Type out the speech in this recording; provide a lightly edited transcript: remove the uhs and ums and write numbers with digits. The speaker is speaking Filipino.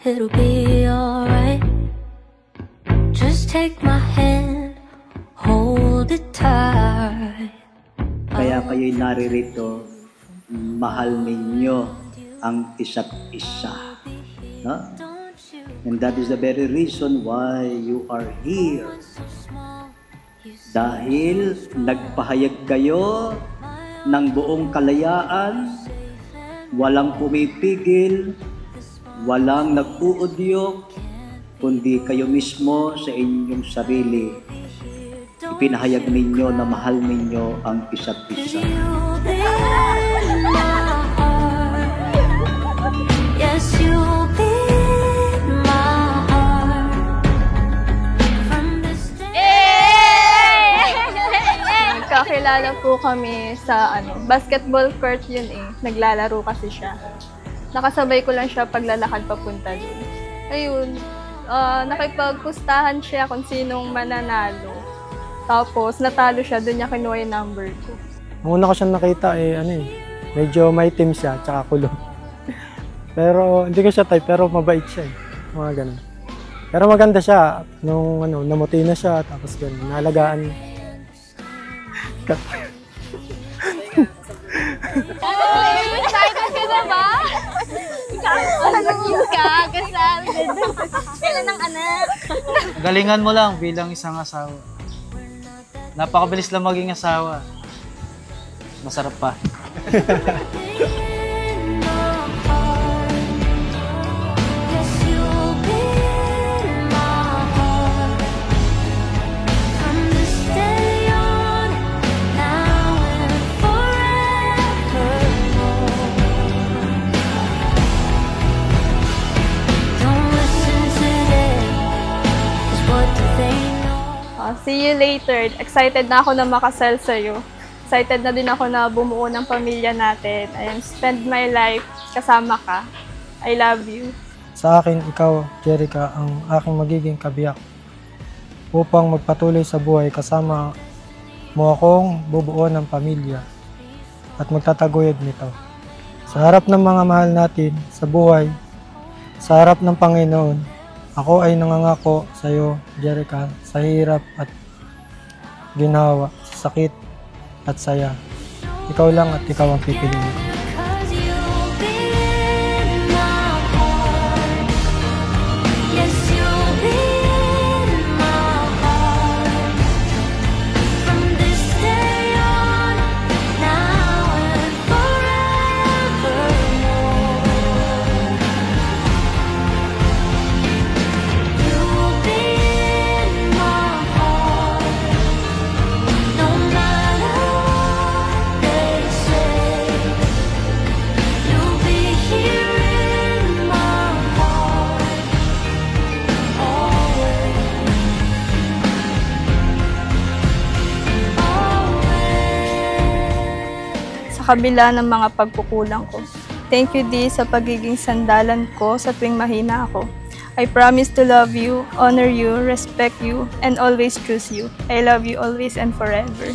it'll be alright. Just take my hand, hold it tight. Kaya kayo'y naririto, mahal ninyo ang isa't isa. No? And that is the very reason why you are here. Dahil nagpahayag kayo ng buong kalayaan, walang pumipigil, walang nag-uudyok, kundi kayo mismo sa inyong sarili. Ipinahayag ninyo na mahal ninyo ang isa't isa. Kakilala po kami sa basketball court yun eh. Naglalaro kasi siya. Nakasabay ko lang siya paglalakad papunta dun. Ayun, nakipagpustahan siya kung sinong mananalo. Tapos natalo siya, dun niya kinuha yung number ko. Una ko siyang nakita medyo maitim siya, tsaka kulong. Pero hindi ko siya type, pero mabait siya eh. Mga ganun. Pero maganda siya, nung namuti na siya, tapos ganun, nalagaan niya. Excited ka na ba? Nag-kiss ka, kasal. Kailan ng anak? Galingan mo lang bilang isang asawa. Napakabilis lang maging asawa. Masarap pa. See you later. Excited na ako na makasal sa'yo. Excited na din ako na bumuo ng pamilya natin. And spend my life kasama ka. I love you. Sa akin, ikaw, Jerica, ang aking magiging kabiyak. Upang magpatuloy sa buhay kasama mo akong bubuo ng pamilya at magtataguyod nito. Sa harap ng mga mahal natin sa buhay, sa harap ng Panginoon, ako ay nangangako sa iyo, Jerica, sa hirap at ginawa, sa sakit at saya. Ikaw lang at ikaw ang pipiliin ko. Sa kabila ng mga pagkukulang ko. Thank you, Dee, sa pagiging sandalan ko sa tuwing mahina ako. I promise to love you, honor you, respect you, and always choose you. I love you always and forever.